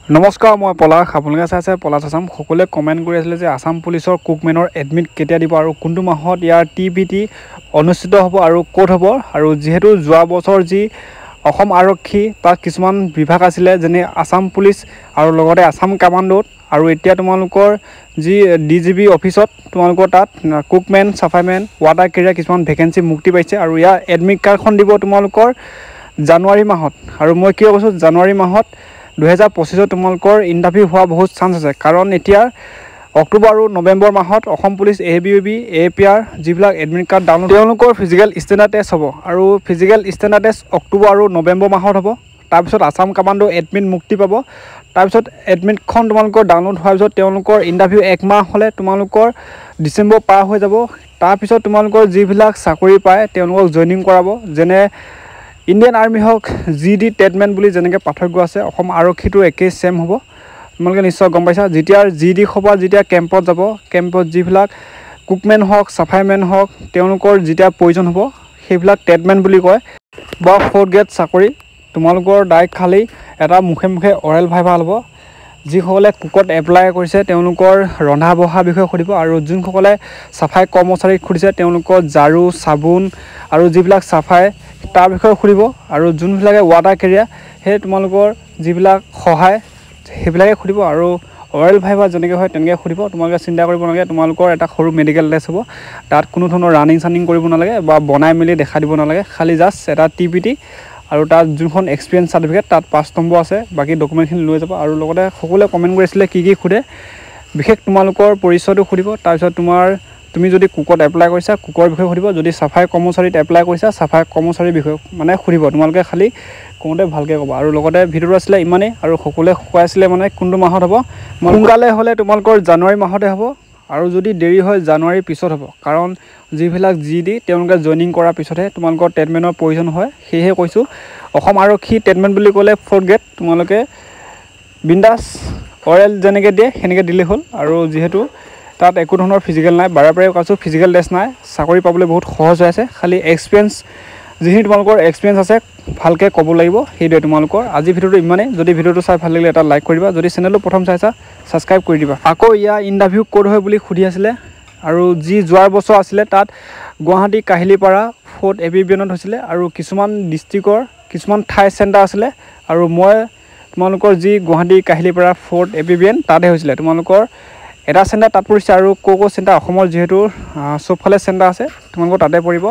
নমস্কাৰ, মই পলাশ। আপোনালোকে চাইছে পলাশ আছাম। সকলোৱে কমেণ্ট কৰি আছিলে যে আছাম পুলিচৰ কুকমেনৰ এডমিট কেতিয়া দিব আৰু কোনটো মাহত ইয়াৰ TPT অনুষ্ঠিত হ'ব আৰু ক'ত হ'ব। আৰু যিহেতু যোৱা বছৰ যি অসম আৰক্ষী তাত কিছুমান বিভাগ আছিলে, যেনে আছাম পুলিচ আৰু লগতে আছাম কামাণ্ডোত, আৰু এতিয়া তোমালোকৰ যি DGB অফিচত তোমালোকৰ তাত কুকমেন, চাফাইমেন, ৱাটাৰ কেৰিয়াৰ কিছুমান ভেকেঞ্চি মুক্তি পাইছে। আৰু ইয়াৰ এডমিট কাৰ্ডখন দিব তোমালোকৰ জানুৱাৰী মাহত। আৰু মই কিয় কৈছোঁ জানুৱাৰী মাহত, 2025 তোমালোকৰ ইণ্টাৰভিউ হোৱা বহুত চান্স আছে, কাৰণ এতিয়া অক্টোবৰ আৰু নৱেম্বৰ মাহত অসম পুলিচ ABUB APR যিবিলাক এডমিট কাৰ্ড ডাউনলোড তেওঁলোকৰ ফিজিকেল ষ্টেণ্ডাৰ্ড টেষ্ট হ'ব। আৰু ফিজিকেল ষ্টেণ্ডাৰ্ড টেষ্ট অক্টোবৰ আৰু নৱেম্বৰ মাহত হ'ব। তাৰপিছত আছাম কামাণ্ডো এডমিট মুক্তি পাব। তাৰপিছত এডমিটখন তোমালোকৰ ডাউনলোড হোৱাৰ পিছত তেওঁলোকৰ ইণ্টাৰভিউ 1 মাহ হ'লে তোমালোকৰ ডিচেম্বৰ পাৰ হৈ যাব। তাৰপিছত তোমালোকৰ যিবিলাক চাকৰি পায় তেওঁলোকক জইনিং কৰাব, যেনে ইণ্ডিয়ান আৰ্মি হওক, GD ট্ৰেডমেন বুলি যেনেকৈ পাৰ্থক্য আছে, অসম আৰক্ষীটো একেই ছেম হ'ব। তোমালোকে নিশ্চয় গম পাইছা। যেতিয়া GD সভা যেতিয়া কেম্পত যাব, কেম্পত যিবিলাক কুকমেন হওক, চাফাইমেন হওক, তেওঁলোকৰ যেতিয়া প্ৰয়োজন হ'ব সেইবিলাক ট্ৰেডমেন বুলি কয় বা 4th গ্ৰেড চাকৰি। তোমালোকৰ ডাইৰেক্ট খালী এটা মুখে মুখে অৰেল ভাইভা হ'ব। যিসকলে কুকত এপ্লাই কৰিছে তেওঁলোকৰ ৰন্ধা বঢ়া বিষয়ে সুধিব, আৰু যোনসকলে চাফাই কৰ্মচাৰীক সুধিছে তেওঁলোকৰ ঝাৰু, চাবোন আৰু যিবিলাক চাফাই তাৰ বিষয়ে সুধিব। আৰু যোনবিলাকে ৱাটাৰ কেৰিয়াৰ সেই তোমালোকৰ যিবিলাক সহায় সেইবিলাকে সুধিব। আৰু অৰেল ভাইভা যেনেকৈ হয় তেনেকৈ সুধিব। তোমালোকে চিন্তা কৰিব নালাগে, তোমালোকৰ এটা সৰু মেডিকেল টেষ্ট হ'ব। তাত কোনো ধৰণৰ ৰানিং কৰিব নালাগে বা বনাই মেলি দেখা দিব নালাগে, খালী জাষ্ট এটা TPT আৰু তাত যোনখন এক্সপিৰিয়েঞ্চ চাৰ্টিফিকেট তাত 5 নম্বৰ আছে। বাকী ডকুমেণ্টখিনি লৈ যাব। আৰু লগতে সকলোৱে কমেণ্ট কৰিছিলে কি সোধে, বিশেষ তোমালোকৰ পৰিচয়টো সুধিব। তাৰপিছত তুমি যদি কুকত এপ্লাই কৰিছা কুকৰ বিষয়ে সুধিব, যদি চাফাই কৰ্মচাৰীত এপ্লাই কৰিছা চাফাই কৰ্মচাৰীৰ বিষয়ে মানে সুধিব। তোমালোকে খালী কওঁতে ভালকৈ ক'বা। আৰু লগতে ভিডিঅ'টো আছিলে ইমানেই, আৰু সকলোৱে কৈ আছিলে মানে কোনটো মাহত হ'ব। সোনকালে হ'লে তোমালোকৰ জানুৱাৰী মাহতে হ'ব, আৰু যদি দেৰি হয় জানুৱাৰীৰ পিছত হ'ব, কাৰণ যিবিলাক GD তেওঁলোকে জইনিং কৰাৰ পিছতহে তোমালোকৰ ট্ৰেডমেনৰ প্ৰয়োজন হয়। সেয়েহে কৈছোঁ, অসম আৰক্ষী ট্ৰেডমেন বুলি ক'লে 4th গ্ৰেড তোমালোকে বিন্দাছ অৰেল যেনেকৈ দিয়ে সেনেকৈ দিলেই হ'ল। আৰু যিহেতু তাত একো ধৰণৰ ফিজিকেল নাই, বাৰে কৈছোঁ ফিজিকেল টেষ্ট নাই, চাকৰি পাবলৈ বহুত সহজ হৈ আছে। খালী এক্সপিৰিয়েঞ্চ যিখিনি তোমালোকৰ এক্সপিৰিয়েঞ্চ আছে ভালকৈ ক'ব লাগিব, সেইটোৱে তোমালোকৰ। আজি ভিডিঅ'টো ইমানেই। যদি ভিডিঅ'টো চাই ভাল লাগিলে এটা লাইক কৰিবা, যদি চেনেলটো প্ৰথম চাইছা ছাবস্ক্ৰাইব কৰি দিবা। আকৌ ইয়াৰ ইণ্টাৰভিউ ক'ত হয় বুলি সুধি আছিলে, আৰু যি যোৱাৰ বছৰ আছিলে তাত গুৱাহাটী কাহিলীপাৰা 4th ABBN হৈছিলে, আৰু কিছুমান ডিষ্ট্ৰিক্টৰ কিছুমান ঠাই চেণ্টাৰ আছিলে। আৰু মই তোমালোকৰ যি গুৱাহাটী কাহিলীপাৰা 4th ABBN তাতহে হৈছিলে। তোমালোকৰ এটা চেণ্টাৰ তাত পৰিছে, আৰু ক'ৰ চেণ্টাৰ অসমৰ যিহেতু চবফালে চেণ্টাৰ আছে তোমালোকৰ তাতে পৰিব।